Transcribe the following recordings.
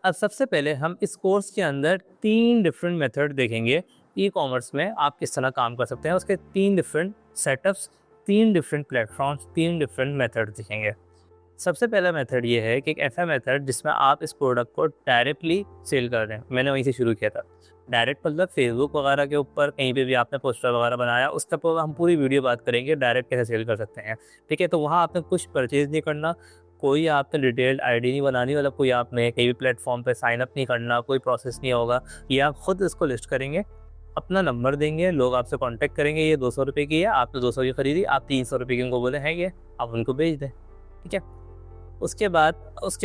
अब सबसे पहले हम इस कोर्स के अंदर 3 डिफरेंट मेथड देखेंगे। ई-कॉमर्स में आप किस तरह काम कर सकते हैं, उसके 3 different setups, 3 different platforms, 3 different method दिखेंगे। सबसे पहला मेथड ये है कि एक ऐसा मेथड जिसमें आप इस प्रोडक्ट को डायरेक्टली सेल कर दें। मैंने वहीं से शुरू किया था। डायरेक्ट मतलब फेसबुक वगैरह के ऊपर कहीं पे भी आपने पोस्टर वगैरह बनाया, उसका पर हम पूरी वीडियो बात करेंगे डायरेक्ट कैसे सेल कर सकते हैं। ठीक है? तो वहाँ आपने कुछ परचेज़ नहीं करना, कोई आपने डिटेल्ड आईडी नहीं बनानी, मतलब कोई आपने कहीं भी प्लेटफ़ॉर्म पे साइन अप नहीं करना, कोई प्रोसेस नहीं होगा। ये आप खुद इसको लिस्ट करेंगे, अपना नंबर देंगे, लोग आपसे कॉन्टैक्ट करेंगे, ये 200 रुपए की है, आपने 200 की खरीदी, आप 300 रुपए की उनको बोले हैं ये, आप उनको भेज दें। ठीक है? उसके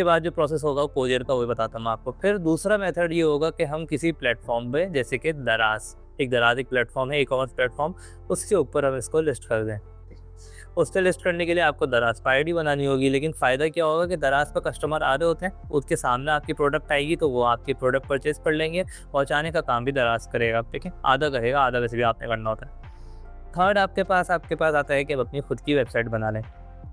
बाद जो प्रोसेस होगा वो कोरियर का, वही बताता हूँ मैं आपको। फिर दूसरा मेथड ये होगा कि हम किसी प्लेटफ़ॉर्म पे, जैसे कि दराज़ एक प्लेटफ़ॉर्म है, ई-कॉमर्स प्लेटफ़ॉर्म, उसके ऊपर हम इसको लिस्ट कर दें। उस पे लिस्ट करने के लिए आपको दराज़ पे आईडी बनानी होगी, लेकिन फ़ायदा क्या होगा कि दराज़ पे कस्टमर आ रहे होते हैं, उसके सामने आपकी प्रोडक्ट आएगी तो वो आपकी प्रोडक्ट परचेज़ कर लेंगे, पहुँचाने का काम भी दराज़ करेगा। ठीक है? आधा करेगा, आधा वैसे भी आपने करना होता है। थर्ड आपके पास आता है कि आप अपनी खुद की वेबसाइट बना लें।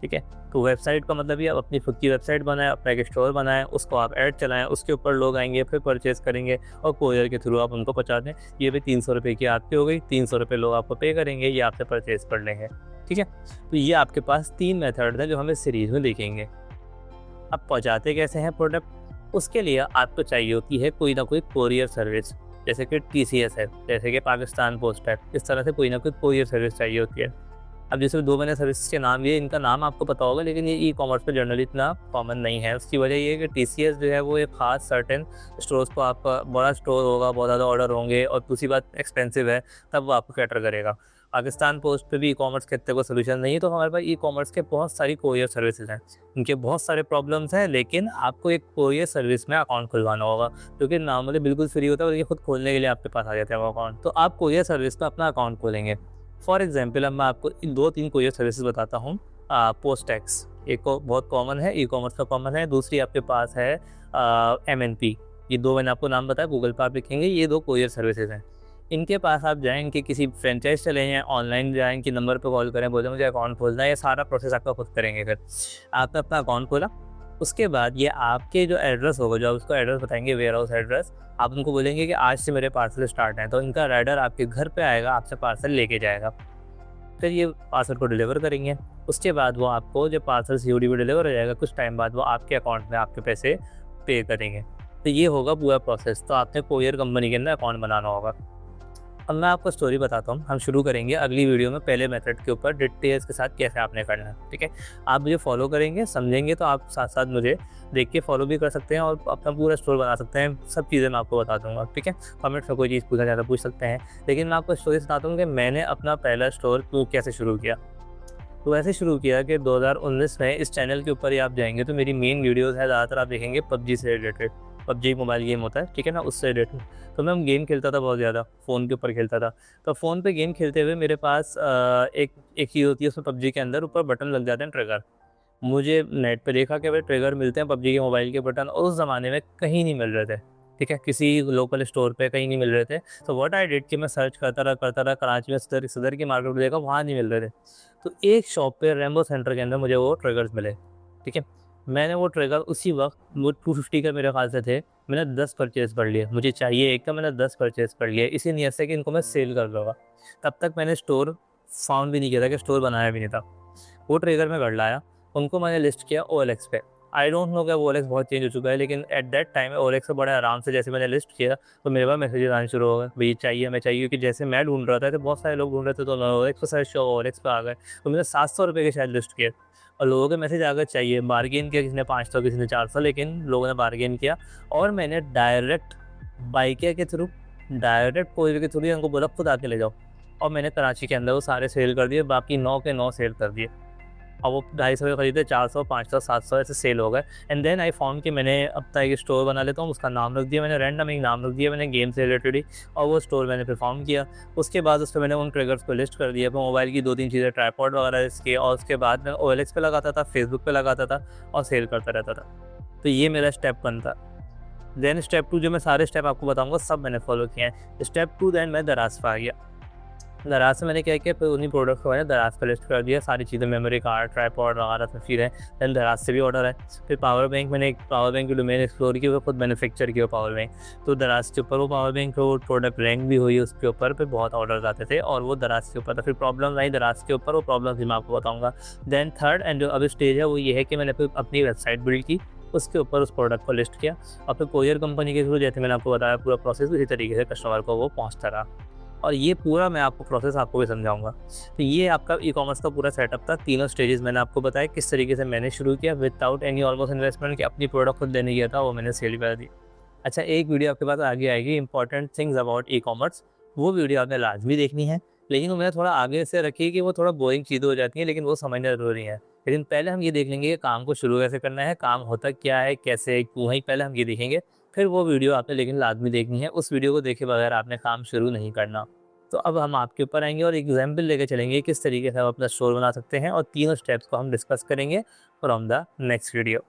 ठीक है? तो वेबसाइट का मतलब ये, आप अपनी खुद की वेबसाइट बनाएँ, अपना एक स्टोर बनाएँ, उसको आप ऐड चलाएँ, उसके ऊपर लोग आएँगे, फिर परचेज़ करेंगे और कोरियर के थ्रू आप उनको पहुँचा दें। ये भी 300 रुपए की आपकी हो गई, 300 रुपए लोग आपको पे करेंगे, ये आपसे परचेज़ कर लेंगे। ठीक है? तो ये आपके पास 3 मेथड हैं जो हम इस सीरीज़ में देखेंगे। अब पहुँचाते कैसे हैं प्रोडक्ट? उसके लिए आपको चाहिए होती है कोई ना कोई कोरियर सर्विस, जैसे कि टीसीएस है, जैसे कि पाकिस्तान पोस्ट है, इस तरह से कोई ना कोई कोरियर सर्विस चाहिए होती है। अब जैसे 2 मैंने सर्विस के नाम लिए, इनका नाम आपको पता होगा, लेकिन ये ई-कॉमर्स पे जनरली इतना कॉमन नहीं है। उसकी वजह ये है कि टीसीएस जो है वो एक ख़ास सर्टेन स्टोर्स को, आपका बड़ा स्टोर होगा, बहुत ज़्यादा ऑर्डर होंगे और दूसरी बात एक्सपेंसिव है, तब वो आपको कैटर करेगा। पाकिस्तान पोस्ट पे भी ई-कॉमर्स के इतने कोई सॉल्यूशन नहीं है, तो हमारे पास ई-कॉमर्स के बहुत सारी कोरियर सर्विसेज हैं। इनके बहुत सारे प्रॉब्लम्स हैं, लेकिन आपको एक कोरियर सर्विस में अकाउंट खुलवाना होगा, जो कि नॉर्मली बिल्कुल फ्री होता है और ये खुद खोलने के लिए आपके पास आ जाता है वो अकाउंट। तो आप कोरियर सर्विस में अपना अकाउंट खोलेंगे। फॉर एग्जाम्पल अब मैं आपको इन 2-3 कोरियर सर्विसेज बताता हूँ। पोस्टैक्स एक को बहुत कॉमन है, ई-कॉमर्स का कॉमन है। दूसरी आपके पास है एमएनपी। ये 2 मैंने आपको नाम बताया, गूगल पे आप लिखेंगे, ये 2 कोरियर सर्विसेज हैं। इनके पास आप जाएँ, इनके किसी फ्रेंचाइज़ चले जाएँ, ऑनलाइन जाएँ, इनके नंबर पे कॉल करें, बोलें मुझे अकाउंट खोलना है, ये सारा प्रोसेस आपका खुद करेंगे फिर। आपने अपना अकाउंट खोला, उसके बाद ये आपके जो एड्रेस होगा, जो आप उसको एड्रेस बताएँगे, वेयर हाउस एड्रेस, आप उनको बोलेंगे कि आज से मेरे पार्सल स्टार्ट हैं, तो इनका राइडर आपके घर पे आएगा, आपसे पार्सल लेके जाएगा। फिर ये पार्सल को डिलीवर करेंगे। उसके बाद वो आपको जब पार्सल सीओडी पे डिलीवर हो जाएगा, कुछ टाइम बाद वो आपके अकाउंट में आपके पैसे पे करेंगे। तो ये होगा पूरा प्रोसेस। तो आपने कोरियर कंपनी के अंदर अकाउंट बनाना होगा। अब मैं आपको स्टोरी बताता हूँ। हम शुरू करेंगे अगली वीडियो में पहले मेथड के ऊपर डिटेल्स के साथ कैसे आपने करना है। ठीक है? आप मुझे फॉलो करेंगे, समझेंगे, तो आप साथ-साथ मुझे देख के फॉलो भी कर सकते हैं और अपना पूरा स्टोर बना सकते हैं। सब चीज़ें मैं आपको बता दूँगा। ठीक है? कमेंट्स में कोई चीज़ पूछना चाहता है पूछ सकते हैं। लेकिन मैं आपको स्टोरी बताता हूँ कि मैंने अपना पहला स्टोर कैसे शुरू किया। तो ऐसे शुरू किया कि 2019 में इस चैनल के ऊपर ही आप जाएँगे तो मेरी मेन वीडियोज़ है, ज़्यादातर आप देखेंगे पबजी से रिलेटेड। पबजी मोबाइल गेम होता है, ठीक है ना? उससे रिलेटेड। तो मैं गेम खेलता था बहुत ज़्यादा, फ़ोन के ऊपर खेलता था। तो फ़ोन पे गेम खेलते हुए मेरे पास एक चीज़ होती है उसमें, पबजी के अंदर ऊपर बटन लग जाते हैं ट्रिगर। मुझे नेट पे देखा कि भाई ट्रिगर मिलते हैं पबजी के मोबाइल के बटन, और उस ज़माने में कहीं नहीं मिल रहे थे। ठीक है? किसी लोकल स्टोर पे कहीं नहीं मिल रहे थे। तो व्हाट आई डिड कि मैं सर्च करता रहा, कराची में सदर की मार्केट में देखा, वहाँ नहीं मिल रहे थे। तो एक शॉप पे रेम्बो सेंटर के अंदर मुझे वो ट्रिगर्स मिले। ठीक है? मैंने वो ट्रिगर उसी वक़्त, वो 250 का मेरे ख़्याल से थे, मैंने 10 परचेज़ कर लिए। मुझे चाहिए एक का, मैंने 10 परचेज़ कर लिए, इसी नियत से कि इनको मैं सेल कर दूँगा। तब तक मैंने स्टोर फाउंड भी नहीं किया था, कि स्टोर बनाया भी नहीं था। वो ट्रिगर मैं घर लाया, उनको मैंने लिस्ट किया ओएलएक्स पे। आई डोंट नो कि ओएलएक्स बहुत चेंज हो चुका है, लेकिन एट दैट टाइम ओएलएक्स पे बड़े आराम से, जैसे मैंने लिस्ट किया तो मेरे पास मैसेजेस आने शुरू हो गए, भई चाहिए, हमें चाहिए, क्योंकि जैसे मैं ढूँढ रहा था तो बहुत सारे लोग ढूँढ रहे थे, तो ओएलएक्स पे सर्च किया, ओएलएक्स पे आ गए। तो मैंने 700 रुपए के शायद लिस्ट किए और लोगों के मैसेज आ गए चाहिए। बार्गेन किया, किसी ने 500, किसी ने 400, लेकिन लोगों ने बार्गेन किया और मैंने डायरेक्ट बाइकिया के थ्रू, डायरेक्ट कोरियर के थ्रू उनको बोला खुद आके ले जाओ, और मैंने कराची के अंदर वो सारे सेल कर दिए, बाकी 9 के 9 सेल कर दिए। और वो 250 के खरीदे, 400, 500, 700 ऐसे सेल हो गए। एंड देन आई फाउंड कि मैंने अपना एक स्टोर बना लेता हूँ, उसका नाम रख दिया मैंने, रैंडम एक नाम रख दिया मैंने गेम से रिलेटेड ही, और वो स्टोर मैंने फिर फाउंड किया। उसके बाद उस पे मैंने उन ट्रिगर्स को लिस्ट कर दिया, फिर मोबाइल की 2-3 चीज़ें, ट्राइपॉड वगैरह इसके, और उसके बाद मैं ओएलएक्स पे लगाता था, फेसबुक पे लगाता था और सेल करता रहता था। तो ये मेरा स्टेप 1 था। देन स्टेप 2, जो मैं सारे स्टेप आपको बताऊँगा सब मैंने फॉलो किए हैं। स्टेप 2, देन मैं दराज़ पे आ गया। दराज से मैंने क्या किया, फिर उन्हीं प्रोडक्ट को मैंने दराज का लिस्ट कर दिया, सारी चीज़ें, मेमोरी कार्ड, ट्राइपॉड वगैरह सब चीज़ें। देन दराज से भी ऑर्डर है। फिर पावर बैंक, मैंने एक पावर बैंक की डोमेन एक्सप्लोर की, वो खुद मैन्युफैक्चर किया पावर बैंक। तो दराज के ऊपर वो पावर बैंक को प्रोडक्ट रैंक भी हुई उसके ऊपर, फिर बहुत ऑर्डर आते थे और वो दराज के ऊपर था। फिर प्रॉब्लम आई दराज के ऊपर, वो प्रॉब्लम भी मैं आपको बताऊँगा। देन थर्ड एंड जो अब स्टेज है वो ये है कि मैंने फिर अपनी वेबसाइट बिल्ड की, उसके ऊपर उस प्रोडक्ट को लिस्ट किया और फिर कोरियर कंपनी के थ्रू, जैसे मैंने आपको बताया, पूरा प्रोसेस उसी तरीके से कस्टमर को वो पहुँचता रहा। और ये पूरा मैं आपको प्रोसेस आपको भी समझाऊँगा। तो ये आपका ई-कॉमर्स का पूरा सेटअप था। तीनों स्टेजेस मैंने आपको बताया किस तरीके से मैंने शुरू किया विदाउट एनी ऑलमोस्ट इन्वेस्टमेंट, कि अपनी प्रोडक्ट खुद देने गया था, वो मैंने सेल कर दी। अच्छा, एक वीडियो आपके पास आगे आएगी, इंपॉर्टेंट थिंग्स अबाउट ई-कॉमर्स, वो वीडियो आपने लाज़मी देखनी है। लेकिन वो मैंने थोड़ा आगे से रखी है कि वो थोड़ा बोरिंग चीज़ें हो जाती हैं, लेकिन वो समझना ज़रूरी है। लेकिन पहले हम ये देख लेंगे कि काम को शुरू कैसे करना है, काम होता क्या है, कैसे, वहीं पहले हम ये देखेंगे। फिर वो वीडियो आपने लेकिन लाज़मी देखनी है, उस वीडियो को देखे बगैर आपने काम शुरू नहीं करना। तो अब हम आपके ऊपर आएँगे और एग्ज़ाम्पल लेके चलेंगे किस तरीके से हम अपना स्टोर बना सकते हैं, और तीनों स्टेप्स को हम डिस्कस करेंगे फ्रॉम द नेक्स्ट वीडियो।